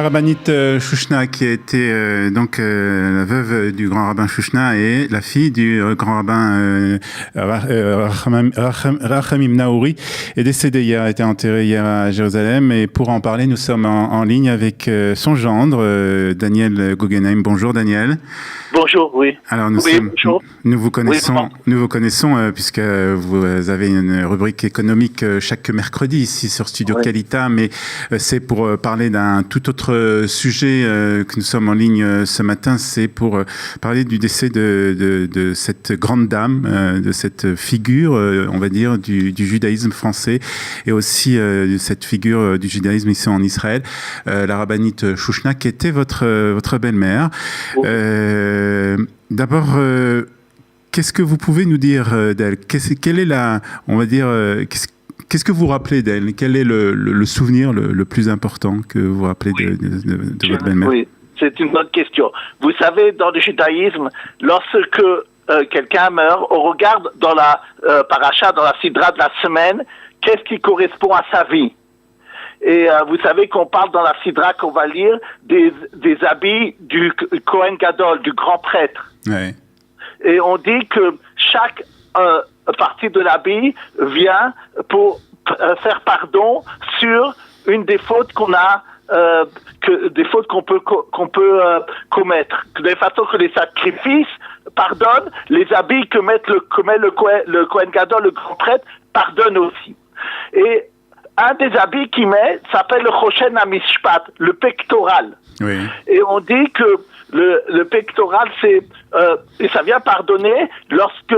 rabbinite Chouchna, qui a été la veuve du grand rabbin Chouchna et la fille du grand rabbin Rachamim Naouri, est décédée hier, a été enterrée hier à Jérusalem. Et pour en parler, nous sommes en ligne avec son gendre, Daniel Guggenheim. Bonjour Daniel. Bonjour, oui. Alors bonjour. Nous vous connaissons puisque vous avez une rubrique économique chaque mercredi ici sur Studio Kalita, mais c'est pour parler d'un tout autre sujet que nous sommes en ligne ce matin. C'est pour parler du décès de cette grande dame, de cette figure, on va dire, du judaïsme français, et aussi de cette figure du judaïsme ici en Israël, la rabbinite Chouchna, qui était votre belle-mère. D'abord, qu'est-ce que vous pouvez nous dire d'elle ? Quelle est qu'est-ce que vous rappelez d'elle ? Quel est le souvenir le plus important que vous rappelez de votre belle-mère ? Oui, c'est une bonne question. Vous savez, dans le judaïsme, lorsque quelqu'un meurt, on regarde dans la paracha, dans la sidra de la semaine, qu'est-ce qui correspond à sa vie. Et vous savez qu'on parle dans la sidra qu'on va lire des habits du Kohen Gadol, du grand prêtre. Ouais. Et on dit que chaque partie de l'habit vient pour faire pardon sur une des fautes qu'on a, des fautes qu'on peut commettre. De façon que les sacrifices pardonnent, les habits que met le Kohen Gadol, le grand prêtre, pardonnent aussi. Et un des habits qu'il met s'appelle le Choshen HaMishpat, le pectoral. Oui. Et on dit que le pectoral, et ça vient pardonner lorsque,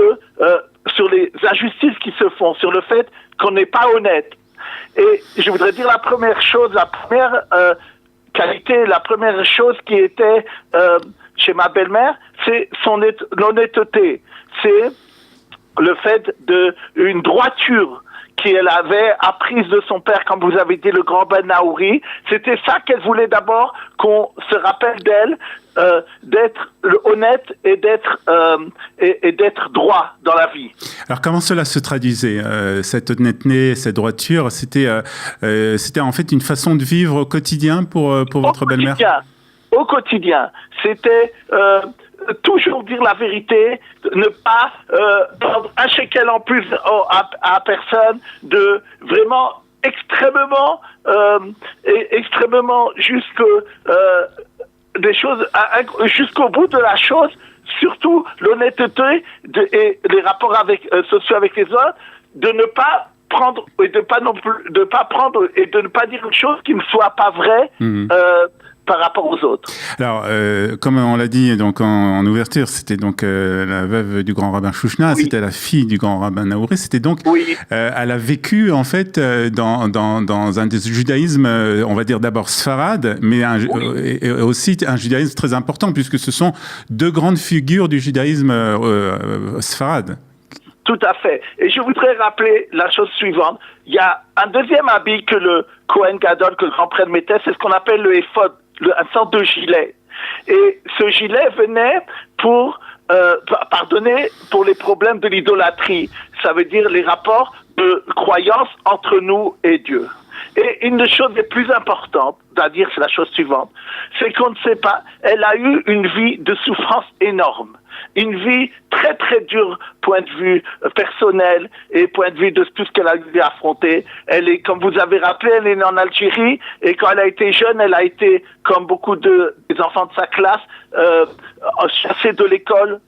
sur les injustices qui se font, sur le fait qu'on n'est pas honnête. Et je voudrais dire la première chose, la première qualité, la première chose qui était chez ma belle-mère, c'est l'honnêteté. C'est le fait d'une droiture qu'elle avait apprise de son père, comme vous avez dit, le grand Ben Naouri. C'était ça qu'elle voulait d'abord, qu'on se rappelle d'elle, d'être honnête et d'être droit dans la vie. Alors comment cela se traduisait, cette honnêteté, cette droiture? C'était en fait une façon de vivre au quotidien pour votre belle-mère? Au quotidien. C'était toujours dire la vérité, ne pas prendre un shekel en plus à personne, de vraiment extrêmement des choses jusqu'au bout de la chose, surtout l'honnêteté et les rapports sociaux avec les autres, de ne pas prendre et de ne pas dire une chose qui ne soit pas vraie. Par rapport aux autres. Alors, comme on l'a dit donc en ouverture, c'était donc la veuve du grand rabbin Chouchna, oui. C'était la fille du grand rabbin Naouri, c'était donc, oui. Elle a vécu en fait dans un judaïsme, on va dire d'abord sfarade, mais et aussi un judaïsme très important, puisque ce sont deux grandes figures du judaïsme sfarade. Tout à fait. Et je voudrais rappeler la chose suivante. Il y a un deuxième habit que le Kohen Gadol, que le grand prêtre mettait, c'est ce qu'on appelle le éphod, une sorte de gilet. Et ce gilet venait pour pardonner pour les problèmes de l'idolâtrie. Ça veut dire les rapports de croyance entre nous et Dieu. Et une des choses les plus importantes à dire, c'est la chose suivante, c'est qu'on ne sait pas, elle a eu une vie de souffrance énorme. Une vie très très dure, point de vue personnel et point de vue de tout ce qu'elle a dû affronter. Elle est, comme vous avez rappelé, elle est née en Algérie et quand elle a été jeune, elle a été, comme beaucoup des enfants de sa classe, chassée de l'école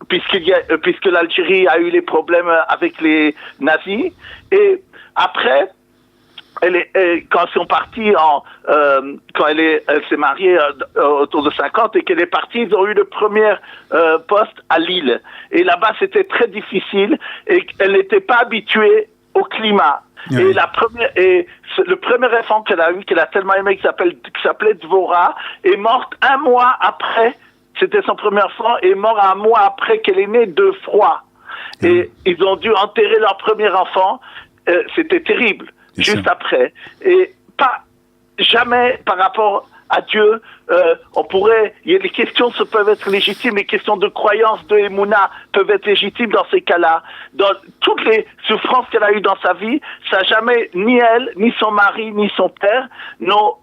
puisque l'Algérie a eu les problèmes avec les nazis. Et après, quand ils sont partis quand elle s'est mariée autour de 50 et qu'elle est partie, ils ont eu le premier poste à Lille. Et là-bas, c'était très difficile et elle n'était pas habituée au climat. Oui. Et le premier enfant qu'elle a eu, qu'elle a tellement aimé, qui s'appelait Dvorah, est morte un mois après. C'était son premier enfant, est mort un mois après qu'elle est née de froid. Oui. Et ils ont dû enterrer leur premier enfant. C'était terrible. Juste après. Et pas jamais par rapport à Dieu, les questions peuvent être légitimes, les questions de croyance, de Emouna peuvent être légitimes dans ces cas-là. Dans toutes les souffrances qu'elle a eues dans sa vie, ça n'a jamais, ni elle, ni son mari, ni son père, n'ont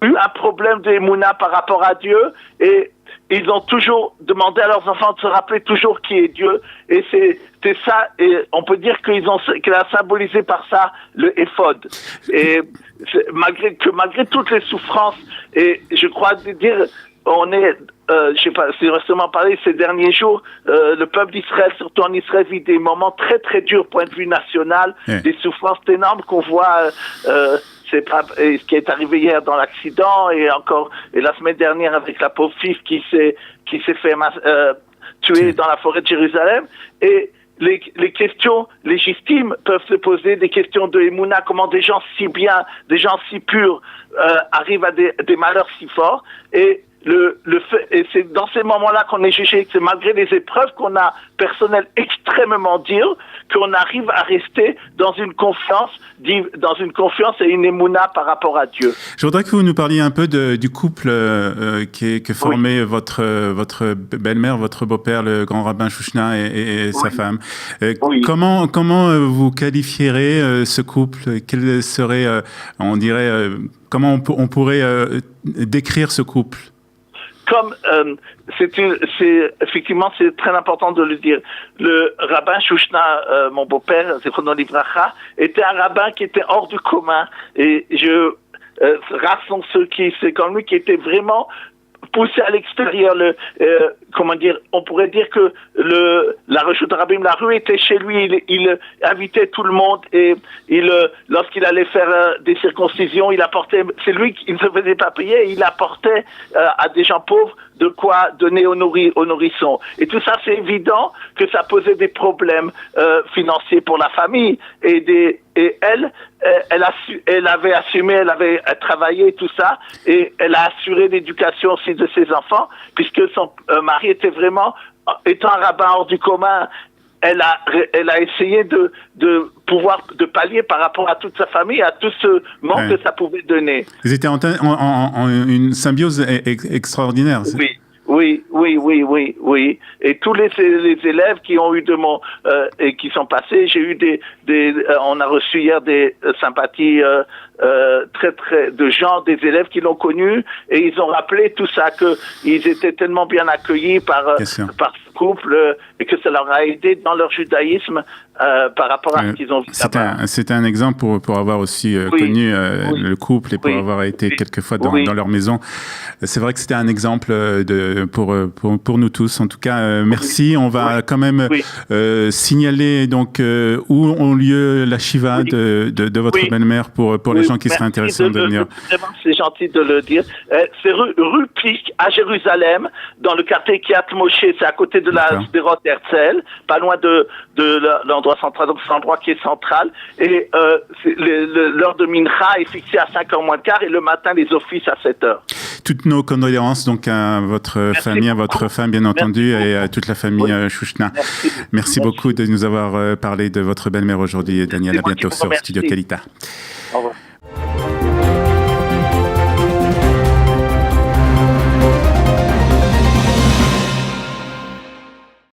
eu un problème d'émouna par rapport à Dieu et ils ont toujours demandé à leurs enfants de se rappeler toujours qui est Dieu. Et c'est ça, et on peut dire qu'elle a symbolisé par ça le éphod. Et malgré toutes les souffrances, et je crois dire, on est, je sais pas, c'est récemment parlé ces derniers jours, le peuple d'Israël, surtout en Israël, vit des moments très très durs, point de vue national, des souffrances énormes qu'on voit. C'est pas ce qui est arrivé hier dans l'accident et la semaine dernière avec la pauvre fille qui s'est fait tuer dans la forêt de Jérusalem. Et les questions légitimes peuvent se poser, des questions de Emouna, comment des gens si bien, des gens si purs arrivent à des malheurs si forts. Et et c'est dans ces moments-là qu'on est jugé, c'est malgré les épreuves qu'on a personnelles extrêmement dures, qu'on arrive à rester dans une confiance et une émouna par rapport à Dieu. Je voudrais que vous nous parliez un peu du couple que formait votre belle-mère, votre beau-père, le grand rabbin Chouchna et sa femme. Comment vous qualifierez ce couple? Quel serait, on dirait, comment on pourrait décrire ce couple? Comme effectivement c'est très important de le dire. Le rabbin Chouchna, mon beau-père, Zichrono Livracha, était un rabbin qui était hors du commun. Et rares sont ceux c'est comme lui qui était vraiment poussé à l'extérieur. Comment dire, on pourrait dire que la Reshut Rabbim, la rue était chez lui. Il invitait tout le monde et lorsqu'il allait faire des circoncisions, il apportait. C'est lui qui ne se faisait pas payer. Il apportait à des gens pauvres de quoi donner aux nourrissons. Et tout ça, c'est évident que ça posait des problèmes financiers pour la famille et elle avait assumé, elle avait travaillé tout ça et elle a assuré l'éducation aussi de ses enfants puisque son mari était vraiment, étant un rabbin hors du commun, elle a essayé de pouvoir de pallier par rapport à toute sa famille, à tout ce manque que ça pouvait donner. Ils étaient en une symbiose extraordinaire. Oui. Et tous les élèves qui ont eu et qui sont passés, j'ai eu on a reçu hier des sympathies de gens, des élèves qui l'ont connu et ils ont rappelé tout ça, qu'ils étaient tellement bien accueillis par ce couple et que ça leur a aidé dans leur judaïsme par rapport à ce qu'ils ont vu là-bas. C'était un exemple pour avoir aussi connu le couple et pour avoir été quelquefois dans leur maison. C'est vrai que c'était un exemple pour nous tous. En tout cas, merci. On va quand même signaler donc où ont lieu la shiva de votre belle-mère pour les gens qui seraient intéressés de venir. Vraiment, c'est gentil de le dire. C'est rue Plik à Jérusalem, dans le quartier Kiryat Moshe. C'est à côté de la Sderot Herzl, pas loin de l'endroit central. Donc c'est l'endroit qui est central. Et l'heure de Mincha est fixée à 5h moins le quart et le matin les offices à 7h. Toutes nos condoléances donc à votre famille, à votre femme bien entendu, et à toute la famille Chouchna. Merci beaucoup de nous avoir parlé de votre belle-mère aujourd'hui, Daniel. À bientôt sur Studio Kalita. Au revoir.